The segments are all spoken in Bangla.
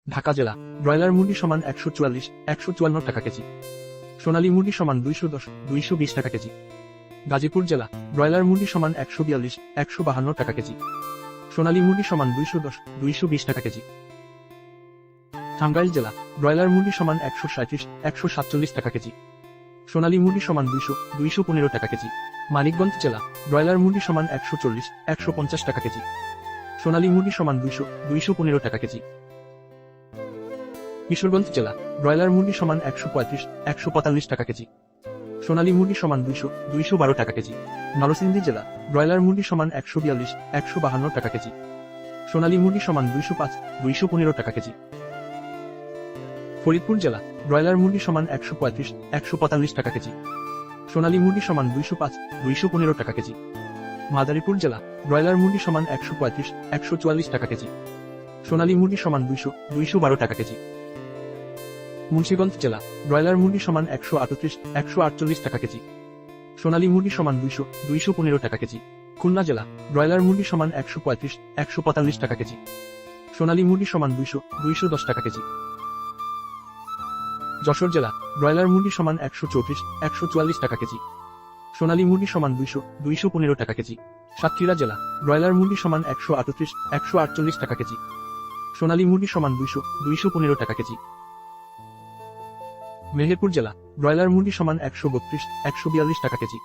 ঢাকা জেলা ব্রয়লার মুরগি সমান 144, 154 টাকা কেজি। সোনালী মুরগি সমান 210, 220 টাকা কেজি। গাজীপুর জেলা ব্রয়লার মুরগি সমান 142, 152 টাকা কেজি। সোনালী মুরগি সমান 210, 220 টাকা কেজি। টাঙ্গাইল জেলা ব্রয়লার মুরগি সমান 137, 147 টাকা কেজি। সোনালী মুরগি সমান 200, 215 টাকা কেজি। মানিকগঞ্জ জেলা ব্রয়লার মুরগি সমান 140, 150 টাকা কেজি। সোনালী মুরগি সমান 200, 215 টাকা কেজি। কিশোরগঞ্জ জেলা ব্রয়লার মুরগি সমান 135, 145 টাকা কেজি। সোনালী মুরগি সমান 200, 212 টাকা কেজি। নরসিংদী জেলা ব্রয়লার মুরগি সমান 142, 152 টাকা কেজি। সোনালী মুরগি সমান 205, 215 টাকা কেজি। ফরিদপুর জেলা ব্রয়লার মুরগি সমান 135, 145 টাকা কেজি। সোনালী মুরগি সমান 205, 215 টাকা কেজি। মাদারীপুর জেলা ব্রয়লার মুরগি সমান 135, 144 টাকা কেজি। সোনালী মুরগি সমান 200, 212 টাকা কেজি। মুন্সিগঞ্জ জেলা ব্রয়লার মুরগি সমান 138, 148 টাকা কেজি। সোনালী মুরগি সমান 200, 215 টাকা কেজি। খুলনা জেলা ব্রয়লার মুরগি সমান 135, 145 টাকা কেজি। সোনালী মুরগি সমান 200, 210 টাকা কেজি। যশোর জেলা ব্রয়লার মুরগি সমান 134, 144 টাকা কেজি। সোনালী মুরগি সমান 200, 215 টাকা কেজি। সাতক্ষীরা জেলা ব্রয়লার মুরগি সমান 138, 148 টাকা কেজি। সোনালী মুরগি সমান 200, 215 টাকা কেজি। মেহেরপুর জেলা ব্রয়লার মুরগি সমান 132, 142 টাকা কেজি।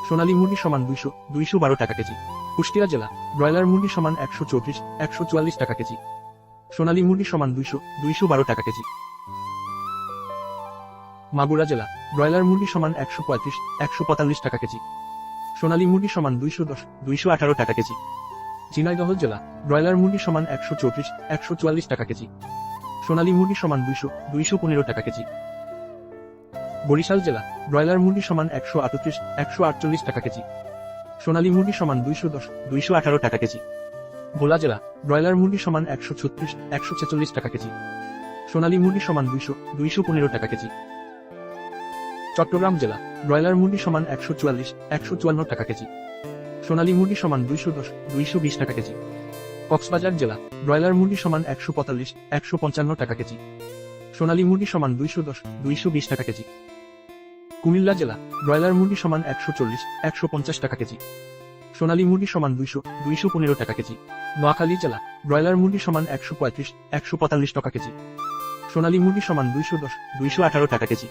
সোনালী মুরগি সমান 200, 212 টাকা কেজি। কুষ্টিয়া জেলা ব্রয়লার মুরগি সমান 134, 144 টাকা কেজি। সোনালী মুরগি সমান 200, 212 টাকা কেজি। মাগুরা জেলা ব্রয়লার মুরগি সমান 135, 145 টাকা কেজি। সোনালী মুরগি সমান 210, 218 টাকা কেজি। ঝিনাইদহ জেলা ব্রয়লার মুরগি সমান 134, 144 টাকা কেজি। সোনালী মুরগি সমান 200, 215 টাকা কেজি। বরিশাল জেলা ব্রয়লার মুরগি সমান 138, 148 টাকা কেজি। সোনালী মুরগি সমান 210, 218 টাকা কেজি। ভোলা জেলা ব্রয়লার মুরগি সমান 136, 146 টাকা কেজি। সোনালী মুরগি সমান 200, 215 টাকা কেজি। চট্টগ্রাম জেলা ব্রয়লার মুরগি সমান 144, 154 টাকা কেজি। সোনালী মুরগি সমান 210, 220 টাকা কেজি। কক্সবাজার জেলা ব্রয়লার মুরগি সমান 145, 155 টাকা কেজি। সোনালী মুরগি সমান 210, 220 টাকা কেজি। কুমিল্লা জেলা ব্রয়লার মুরগি সমান 140, 150 টাকা কেজি। সোনালী মুরগি সমান 200, 215 টাকা কেজি। নোয়াখালী জেলা ব্রয়লার মুরগি সমান 135, 145 টাকা কেজি। সোনালী মুরগি সমান 210, 218 টাকা কেজি।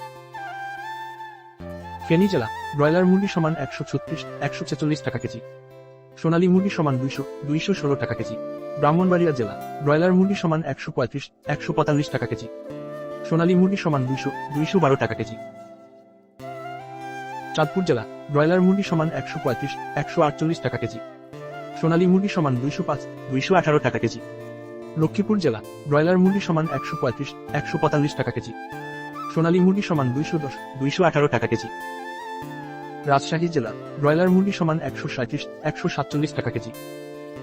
ফেনী জেলা ব্রয়লার মুরগি সমান 136, 146 টাকা কেজি। সোনালী মুরগি সমান 200, 216 টাকা কেজি। ব্রাহ্মণবাড়িয়া জেলা ব্রয়লার মুরগি সমান 135, 145 টাকা কেজি। সোনালী মুরগি সমান 200, 212 টাকা কেজি। চাঁদপুর জেলা ব্রয়লার মুরগি সমান 135, 148 টাকা কেজি। সোনালী মুরগি সমান 205, 218 টাকা কেজি। লক্ষ্মীপুর জেলা ব্রয়লার মুরগি সমান 135, 145 টাকা কেজি। সোনালী মুরগি সমান 210, 218 টাকা কেজি। রাজশাহী জেলা ব্রয়লার মুরগি সমান 137, 147 টাকা কেজি।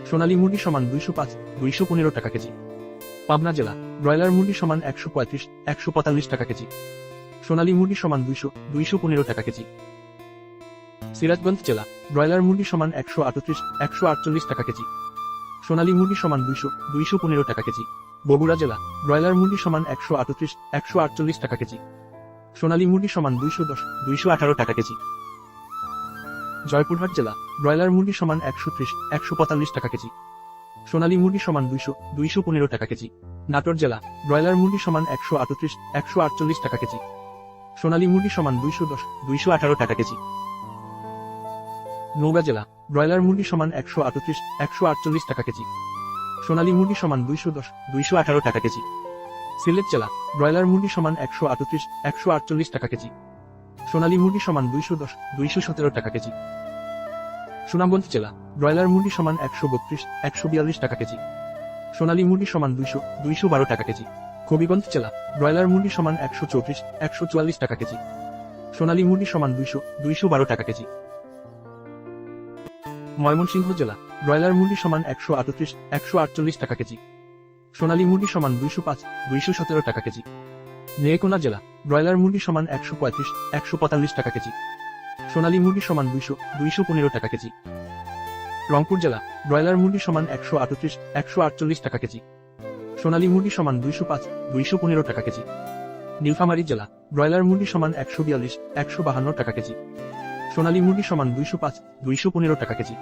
সোনালী মুরগি সমান 205, 215 টাকা কেজি। পাবনা জেলা ব্রয়লার মুরগি সমান 135, 145 টাকা কেজি। সোনালী মুরগি সমান 200, 215 টাকা কেজি। সিরাজগঞ্জ জেলা ব্রয়লার মুরগি সমান 138, 148 টাকা কেজি। সোনালী মুরগি সমান 200, 215 টাকা কেজি। বগুড়া জেলা ব্রয়লার মুরগি সমান 138, 148 টাকা কেজি। সোনালী মুরগি সমান 210, 218 টাকা কেজি। জয়পুরহাট জেলা ব্রয়লার মুরগি সমান 130, 145 টাকা কেজি। সোনালী মুরগি সমান 200, 215 টাকা কেজি। নাটোর জেলা ব্রয়লার মুরগি সমান 138, 148 টাকা কেজি। সোনালী মুরগি সমান 210, 218 টাকা কেজি। নওগাঁ জেলা ব্রয়লার মুরগি সমান 138, 148 টাকা কেজি। সোনালী মুরগি সমান 210, 218 টাকা কেজি। সিলেট জেলা ব্রয়লার মুরগি সমান 138, 148 টাকা কেজি। সোনালী মুরগি সমান 210, 217 টাকা কেজি। সুনামগঞ্জ জেলা ব্রয়লার মুরগি সমান 132, 142 টাকা কেজি। সোনালী মুরগি সমান 200, 212 টাকা কেজি। হবিগঞ্জ জেলা ব্রয়লার মুরগি সমান 134, 144 টাকা কেজি। সোনালী মুরগি সমান 200, 212 টাকা কেজি। ময়মনসিংহ জেলা ব্রয়লার মুরগি সমান 138, 148 টাকা কেজি। সোনালী মুরগি সমান 205, 217 টাকা কেজি। নেত্রকোনা জেলা ব্রয়লার মুরগি সমান 135, 145 টাকা কেজি। সোনালী মুরগি সমান 200, 215 টাকা কেজি। রংপুর জেলা ব্রয়লার মুরগি সমান 138, 148 টাকা কেজি। সোনালী মুরগি সমান 205 215 টাকা কেজি। নীলফামারী জেলা ব্রয়লার মুরগি সমান 142 152 টাকা কেজি। সোনালী মুরগি সমান 205 215 টাকা কেজি।